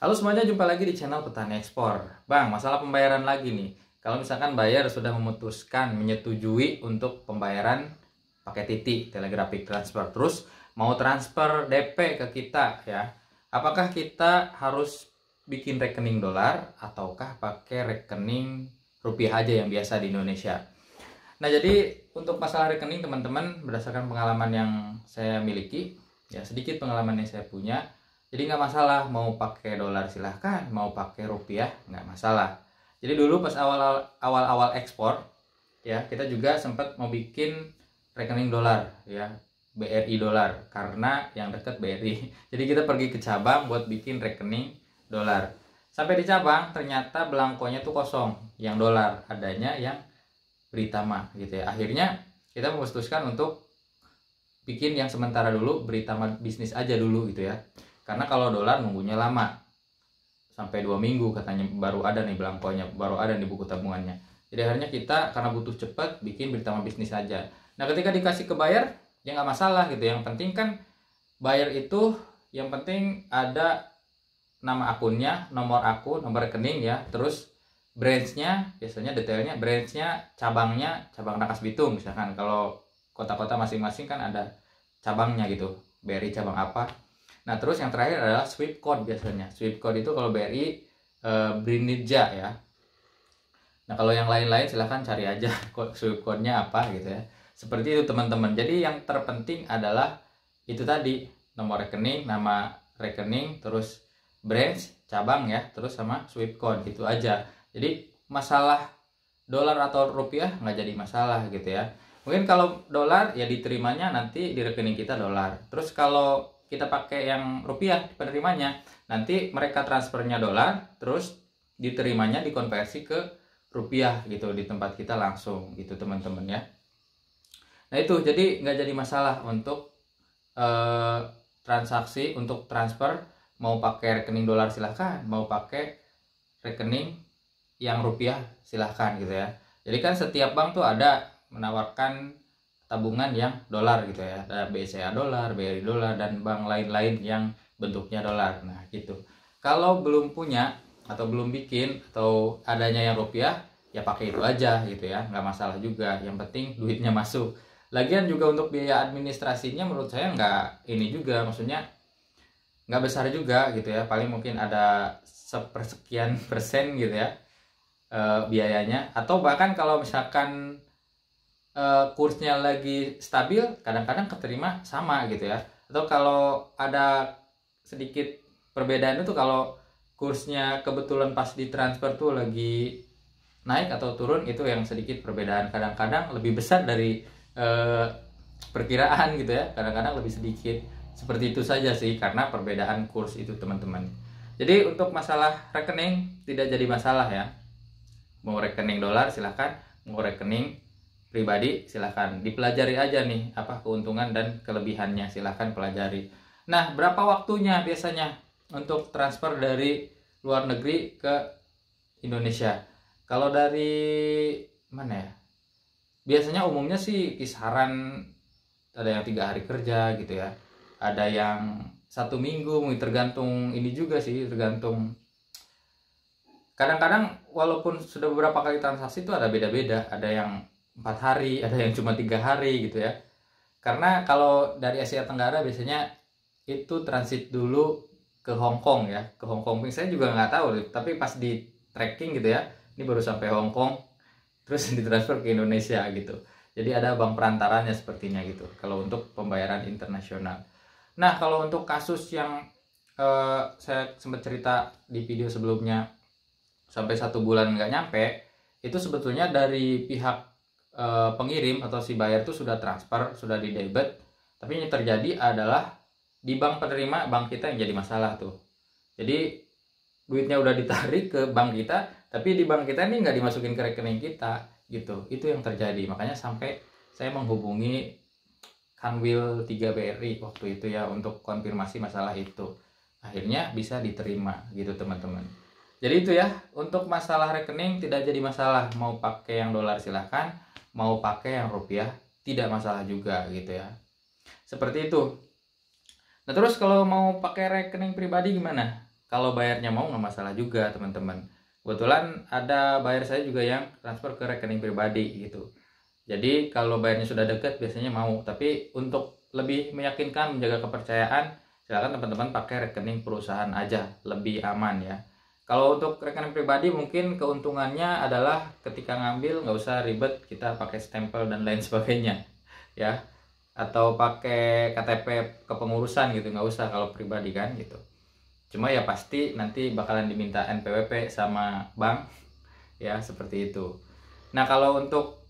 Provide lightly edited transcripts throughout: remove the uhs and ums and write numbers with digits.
Halo semuanya, jumpa lagi di channel Petani Ekspor. Bang, masalah pembayaran lagi nih. Kalau misalkan buyer sudah memutuskan menyetujui untuk pembayaran pakai TITI, telegraphic transfer, terus mau transfer DP ke kita ya. Apakah kita harus bikin rekening dolar ataukah pakai rekening rupiah aja yang biasa di Indonesia? Nah, jadi untuk masalah rekening teman-teman, berdasarkan pengalaman yang saya miliki, ya sedikit pengalaman yang saya punya, jadi nggak masalah mau pakai dolar silahkan, mau pakai rupiah nggak masalah. Jadi dulu pas awal-awal ekspor, ya kita juga sempat mau bikin rekening dolar, ya BRI dolar, karena yang dekat BRI. Jadi kita pergi ke cabang buat bikin rekening dolar. Sampai di cabang ternyata belangkonya tuh kosong, yang dolar adanya yang Britama gitu ya. Akhirnya kita memutuskan untuk bikin yang sementara dulu, Britama bisnis aja dulu gitu ya. Karena kalau dolar nunggunya lama, sampai 2 minggu katanya baru ada nih belangkonya, baru ada nih buku tabungannya. Jadi akhirnya kita karena butuh cepat bikin Britama bisnis aja. Nah ketika dikasih ke buyer ya nggak masalah gitu. Yang penting kan buyer itu yang penting ada nama akunnya, nomor akun, nomor rekening ya, terus branchnya, biasanya detailnya branchnya, cabang Rangkas Bitung misalkan. Kalau kota-kota masing-masing kan ada cabangnya gitu, BRI cabang apa. Nah terus yang terakhir adalah swift code. Biasanya swift code itu kalau BRI Brinidja ya. Nah kalau yang lain-lain silahkan cari aja swift code-nya apa gitu ya. Seperti itu teman-teman. Jadi yang terpenting adalah itu tadi, nomor rekening, nama rekening, terus branch, cabang ya, terus sama swift code gitu aja. Jadi masalah dolar atau rupiah nggak jadi masalah gitu ya. Mungkin kalau dolar ya diterimanya nanti di rekening kita dolar. Terus kalau kita pakai yang rupiah penerimanya, nanti mereka transfernya dolar, terus diterimanya dikonversi ke rupiah gitu di tempat kita langsung gitu teman-teman ya. Nah itu jadi nggak jadi masalah untuk transaksi, untuk transfer. Mau pakai rekening dolar silahkan, mau pakai rekening yang rupiah silahkan gitu ya. Jadi kan setiap bank tuh ada menawarkan tabungan yang dolar gitu ya. Ada BCA dolar, BRI dolar, dan bank lain-lain yang bentuknya dolar. Nah gitu. Kalau belum punya atau belum bikin atau adanya yang rupiah, ya pakai itu aja gitu ya. Nggak masalah juga. Yang penting duitnya masuk. Lagian juga untuk biaya administrasinya menurut saya nggak ini juga, maksudnya nggak besar juga gitu ya. Paling mungkin ada sepersekian persen gitu ya biayanya. Atau bahkan kalau misalkan kursnya lagi stabil, kadang-kadang keterima sama gitu ya. Atau kalau ada sedikit perbedaan itu kalau kursnya kebetulan pas ditransfer tuh lagi naik atau turun, itu yang sedikit perbedaan. Kadang-kadang lebih besar dari perkiraan gitu ya, kadang-kadang lebih sedikit. Seperti itu saja sih, karena perbedaan kurs itu teman-teman. Jadi untuk masalah rekening tidak jadi masalah ya. Mau rekening dolar silahkan, mau rekening pribadi silahkan. Dipelajari aja nih apa keuntungan dan kelebihannya, silahkan pelajari. Nah berapa waktunya biasanya untuk transfer dari luar negeri ke Indonesia? Kalau dari mana ya, biasanya umumnya sih kisaran ada yang 3 hari kerja gitu ya, ada yang 1 minggu, tergantung ini juga sih, tergantung. Kadang-kadang walaupun sudah beberapa kali transaksi itu ada beda-beda, ada yang 4 hari, ada yang cuma 3 hari gitu ya. Karena kalau dari Asia Tenggara biasanya itu transit dulu ke Hong Kong ya, ke Hong Kong. Saya juga nggak tahu, tapi pas di tracking gitu ya, ini baru sampai Hong Kong, terus ditransfer ke Indonesia gitu. Jadi ada bank perantaranya sepertinya gitu kalau untuk pembayaran internasional. Nah kalau untuk kasus yang saya sempat cerita di video sebelumnya, sampai 1 bulan nggak nyampe, itu sebetulnya dari pihak pengirim atau si buyer itu sudah transfer, sudah di debit, tapi yang terjadi adalah di bank penerima, bank kita yang jadi masalah tuh. Jadi duitnya udah ditarik ke bank kita, tapi di bank kita ini nggak dimasukin ke rekening kita gitu. Itu yang terjadi, makanya sampai saya menghubungi Kanwil 3 BRI waktu itu ya untuk konfirmasi masalah itu. Akhirnya bisa diterima gitu teman-teman. Jadi itu ya, untuk masalah rekening tidak jadi masalah. Mau pakai yang dolar silahkan, mau pakai yang rupiah tidak masalah juga gitu ya. Seperti itu. Nah terus kalau mau pakai rekening pribadi gimana? kalau bayarnya mau nggak masalah juga teman-teman. Kebetulan ada bayar saya juga yang transfer ke rekening pribadi gitu. Jadi kalau bayarnya sudah dekat biasanya mau, tapi untuk lebih meyakinkan, menjaga kepercayaan, silakan teman-teman pakai rekening perusahaan aja, lebih aman ya. Kalau untuk rekening pribadi mungkin keuntungannya adalah ketika ngambil nggak usah ribet, kita pakai stempel dan lain sebagainya ya, atau pakai KTP kepengurusan gitu, nggak usah kalau pribadi kan gitu. Cuma ya pasti nanti bakalan diminta NPWP sama bank ya, seperti itu. Nah kalau untuk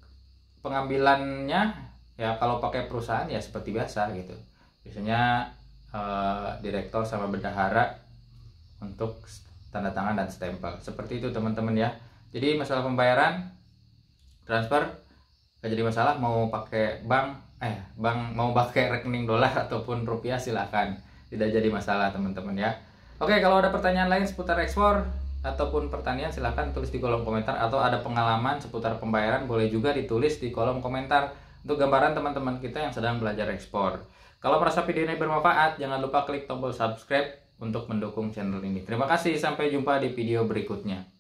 pengambilannya ya kalau pakai perusahaan ya seperti biasa gitu, biasanya direktur sama bendahara untuk tanda tangan dan stempel, seperti itu teman-teman ya. Jadi masalah pembayaran transfer gak jadi masalah, mau pakai bank mau pakai rekening dolar ataupun rupiah silahkan, tidak jadi masalah teman-teman ya. Oke, kalau ada pertanyaan lain seputar ekspor ataupun pertanian silahkan tulis di kolom komentar, atau ada pengalaman seputar pembayaran boleh juga ditulis di kolom komentar untuk gambaran teman-teman kita yang sedang belajar ekspor. Kalau merasa video ini bermanfaat, jangan lupa klik tombol subscribe untuk mendukung channel ini. Terima kasih, sampai jumpa di video berikutnya.